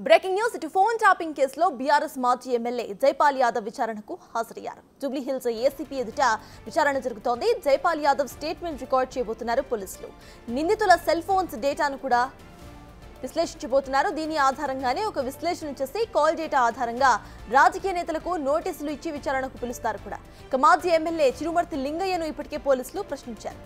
Breaking news ఇటు phone tapping కేసులో BRS మాజీ ఎమ్మెల్యే జైపాల్ యాదవ్ విచారణకు హాజరయ్యారు. జూబ్లీ హిల్స్ ఏసీపీ ఎదుట విచారణ జరుగుతోంది. జైపాల్ యాదవ్ స్టేట్మెంట్ రికార్డ్ చేయబోతున్నారు పోలీసులు. నిందితుల సెల్ ఫోన్స్ డేటాను కూడా విశ్లేషించబోతున్నారు. దీని ఆధారంగానే ఒక విశ్లేషణ చేసి కాల్ డేటా ఆధారంగా రాజకీయ నేతలకు నోటీసులు ఇచ్చి విచారణకు పిలుస్తారు కూడా. ఇక మాజీ ఎమ్మెల్యే చిరుమర్తి లింగయ్యను ఇప్పటికే పోలీసులు ప్రశ్నించారు.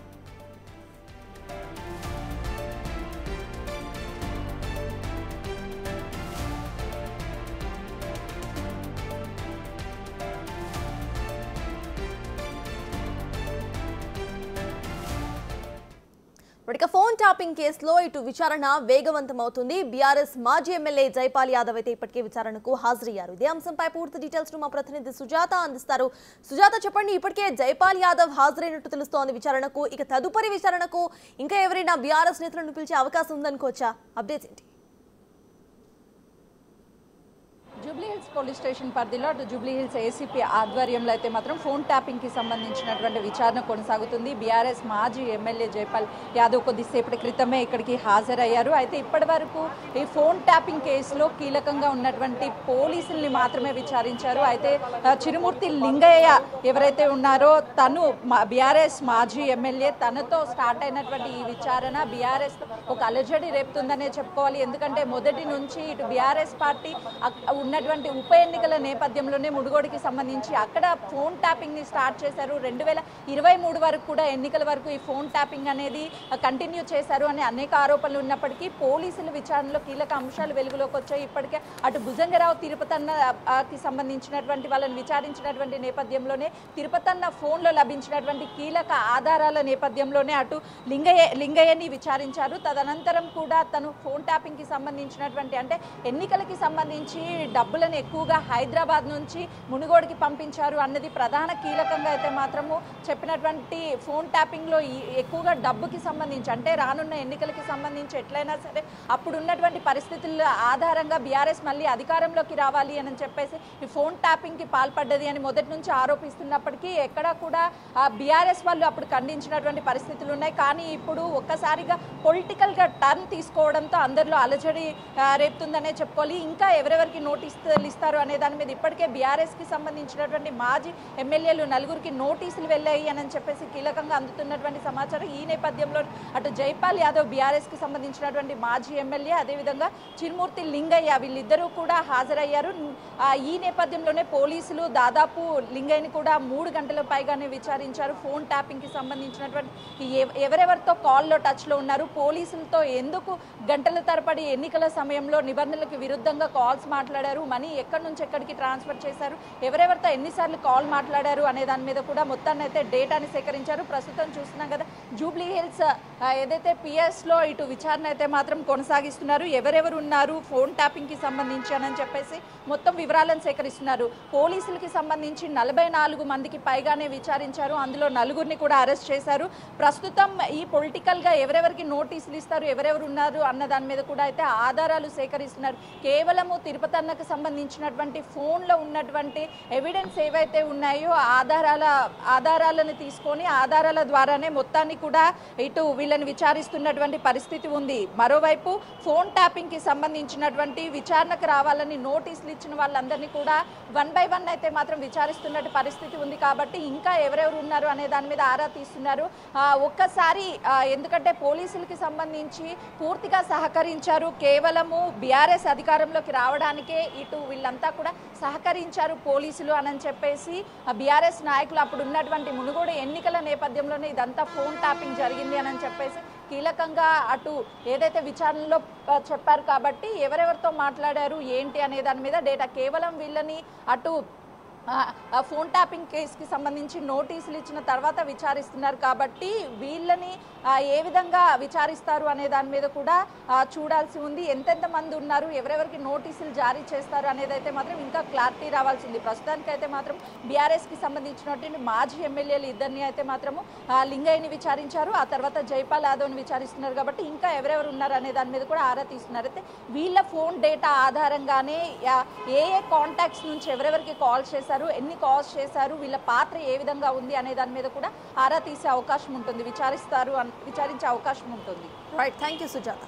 ఫోన్ ట్యాపింగ్ కేసులో ఇటు విచారణ వేగవంతమవుతుంది. బీఆర్ఎస్ మాజీ ఎమ్మెల్యే జైపాల్ యాదవ్ అయితే ఇప్పటికే విచారణకు హాజరయ్యారు. ఇదే అంశంపై పూర్తి డీటెయిల్స్ మా ప్రతినిధి సుజాత అందిస్తారు. సుజాత, చెప్పండి, ఇప్పటికే జైపాల్ యాదవ్ హాజరైనట్టు తెలుస్తోంది విచారణకు. ఇక తదుపరి విచారణకు ఇంకా ఎవరైనా బీఆర్ఎస్ నేతలను పిలిచే అవకాశం ఉందనుకోవచ్చా? అప్డేట్స్ ఏంటి? జూబ్లీ హిల్స్ పోలీస్ స్టేషన్ పరిధిలో అటు జూబ్లీ హిల్స్ ఏసీపీ ఆధ్వర్యంలో అయితే మాత్రం ఫోన్ ట్యాపింగ్కి సంబంధించినటువంటి విచారణ కొనసాగుతుంది. బీఆర్ఎస్ మాజీ ఎమ్మెల్యే జైపాల్ యాదవ్ కొద్దిసేపటి క్రితమే ఇక్కడికి హాజరయ్యారు. అయితే ఇప్పటి వరకు ఈ ఫోన్ ట్యాపింగ్ కేసులో కీలకంగా ఉన్నటువంటి పోలీసుల్ని మాత్రమే విచారించారు. అయితే చిరుమూర్తి లింగయ్య ఎవరైతే ఉన్నారో తను బీఆర్ఎస్ మాజీ ఎమ్మెల్యే, తనతో స్టార్ట్ అయినటువంటి ఈ విచారణ బీఆర్ఎస్ ఒక అలజడి రేపుతుందనే చెప్పుకోవాలి. ఎందుకంటే మొదటి నుంచి ఇటు బీఆర్ఎస్ పార్టీ ఉన్నటువంటి ఉప ఎన్నికల నేపథ్యంలోనే మునుగోడుకి సంబంధించి అక్కడ ఫోన్ ట్యాపింగ్ ని స్టార్ట్ చేశారు. 2023 వరకు కూడా ఎన్నికల వరకు ఈ ఫోన్ ట్యాపింగ్ అనేది కంటిన్యూ చేశారు అని అనేక ఆరోపణలు ఉన్నప్పటికీ పోలీసుల విచారణలో కీలక అంశాలు వెలుగులోకి వచ్చాయి. ఇప్పటికే అటు భుజంగరావు తిరుపతన్నకి సంబంధించినటువంటి వాళ్ళని విచారించినటువంటి నేపథ్యంలోనే తిరుపతన్న ఫోన్లో లభించినటువంటి కీలక ఆధారాల నేపథ్యంలోనే అటు లింగయ్యని విచారించారు. తదనంతరం కూడా తను ఫోన్ ట్యాపింగ్ కి సంబంధించినటువంటి అంటే ఎన్నికలకి సంబంధించి డబ్బులను ఎక్కువగా హైదరాబాద్ నుంచి మునుగోడుకి పంపించారు అన్నది ప్రధాన కీలకంగా అయితే మాత్రము చెప్పినటువంటి ఫోన్ ట్యాపింగ్లో ఎక్కువగా డబ్బుకి సంబంధించి అంటే రానున్న ఎన్నికలకి సంబంధించి ఎట్లయినా సరే అప్పుడు ఉన్నటువంటి పరిస్థితుల ఆధారంగా బీఆర్ఎస్ మళ్ళీ అధికారంలోకి రావాలి అని చెప్పేసి ఈ ఫోన్ ట్యాపింగ్కి పాల్పడ్డది అని మొదటి నుంచి ఆరోపిస్తున్నప్పటికీ ఎక్కడా కూడా బీఆర్ఎస్ వాళ్ళు అప్పుడు ఖండించినటువంటి పరిస్థితులు ఉన్నాయి. కానీ ఇప్పుడు ఒక్కసారిగా పొలిటికల్గా టర్న్ తీసుకోవడంతో అందరిలో అలజడి రేపుతుందనే చెప్పుకోవాలి. ఇంకా ఎవరెవరికి నోటీసులు ఇస్తారు అనే దాని మీద ఇప్పటికే బీఆర్ఎస్కి సంబంధించినటువంటి మాజీ ఎమ్మెల్యేలు 4గురికి నోటీసులు వెళ్ళాయి అని చెప్పేసి కీలకంగా అందుతున్నటువంటి సమాచారం. ఈ నేపథ్యంలో అటు జైపాల్ యాదవ్ బీఆర్ఎస్కి సంబంధించినటువంటి మాజీ ఎమ్మెల్యే, అదేవిధంగా చిరుమూర్తి లింగయ్య వీళ్ళిద్దరూ కూడా హాజరయ్యారు. ఈ నేపథ్యంలోనే పోలీసులు దాదాపు లింగయ్యని కూడా 3 గంటల పైగానే విచారించారు. ఫోన్ ట్యాపింగ్కి సంబంధించినటువంటి ఎవరెవరితో కాల్లో టచ్లో ఉన్నారు, పోలీసులతో ఎందుకు గంటల తరబడి ఎన్నికల సమయంలో నిబంధనలకు విరుద్ధంగా కాల్స్ మాట్లాడారు, మనీ ఎక్కడి నుంచి ఎక్కడికి ట్రాన్స్ఫర్ చేశారు, ఎవరెవరితో ఎన్నిసార్లు కాల్ మాట్లాడారు అనే దాని మీద కూడా మొత్తాన్ని అయితే డేటాని సేకరించారు. ప్రస్తుతం చూస్తున్నాం కదా జూబ్లీ హిల్స్ ఏదైతే పిఎస్లో ఇటు విచారణ అయితే మాత్రం కొనసాగిస్తున్నారు. ఎవరెవరు ఉన్నారు ఫోన్ ట్యాపింగ్కి సంబంధించి అని చెప్పేసి మొత్తం వివరాలను సేకరిస్తున్నారు. పోలీసులకి సంబంధించి 44 మందికి పైగానే విచారించారు. అందులో 4గురిని కూడా అరెస్ట్ చేశారు. ప్రస్తుతం ఈ పొలిటికల్గా ఎవరెవరికి నోటీసులు ఇస్తారు, ఎవరెవరు ఉన్నారు అన్న దాని మీద కూడా అయితే ఆధారాలు సేకరిస్తున్నారు. కేవలము తిరుపతన్నకు సంబంధించినటువంటి ఫోన్లో ఉన్నటువంటి ఎవిడెన్స్ ఏవైతే ఉన్నాయో ఆధారాలను తీసుకొని ఆధారాల ద్వారానే మొత్తాన్ని కూడా ఇటు వీళ్ళని విచారిస్తున్నటువంటి పరిస్థితి ఉంది. మరోవైపు ఫోన్ ట్యాపింగ్కి సంబంధించినటువంటి విచారణకు రావాలని నోటీసులు ఇచ్చిన వాళ్ళందరినీ కూడా 1 by 1 అయితే మాత్రం విచారిస్తున్నట్టు పరిస్థితి ఉంది. కాబట్టి ఇంకా ఎవరెవరు ఉన్నారు అనే దాని మీద ఆరా తీస్తున్నారు. ఒక్కసారి ఎందుకంటే పోలీసులకి సంబంధించి పూర్తిగా సహకరించారు. కేవలము బీఆర్ఎస్ అధికారంలోకి రావడానికే ఇటు వీళ్ళంతా కూడా సహకరించారు పోలీసులు అని చెప్పేసి బీఆర్ఎస్ నాయకులు అప్పుడు ఉన్నటువంటి మునుగోడు ఎన్నికల నేపథ్యంలోనే ఇదంతా ఫోన్ ట్యాపింగ్ జరిగింది అని చెప్పేసి కీలకంగా అటు ఏదైతే విచారణలో చెప్పారు. కాబట్టి ఎవరెవరితో మాట్లాడారు ఏంటి అనే దాని మీద డేటా కేవలం వీళ్ళని అటు ఫోన్ ట్యాపింగ్ కేసుకి సంబంధించి నోటీసులు ఇచ్చిన తర్వాత విచారిస్తున్నారు. కాబట్టి వీళ్ళని ఏ విధంగా విచారిస్తారు అనే దాని మీద కూడా చూడాల్సి ఉంది. ఎంతెంత మంది ఉన్నారు, ఎవరెవరికి నోటీసులు జారీ చేస్తారు అనేది అయితే మాత్రం ఇంకా క్లారిటీ రావాల్సి ఉంది. ప్రస్తుతానికైతే మాత్రం బీఆర్ఎస్కి సంబంధించినటువంటి మాజీ ఎమ్మెల్యేలు ఇద్దరిని అయితే మాత్రము లింగయ్యని విచారించారు. ఆ తర్వాత జైపాల్ యాదవ్ని విచారిస్తున్నారు. కాబట్టి ఇంకా ఎవరెవరు ఉన్నారు అనే దాని మీద కూడా ఆరా తీస్తున్నారు. అయితే వీళ్ళ ఫోన్ డేటా ఆధారంగానే ఏ కాంటాక్ట్స్ నుంచి ఎవరెవరికి కాల్ చేశారు, ఎన్ని కాల్స్ చేశారు, వీళ్ళ పాత్ర ఏ విధంగా ఉంది అనే దాని మీద కూడా ఆరా తీసే అవకాశం ఉంటుంది, విచారించే అవకాశం ఉంటుంది. Right, thank you Sujatha.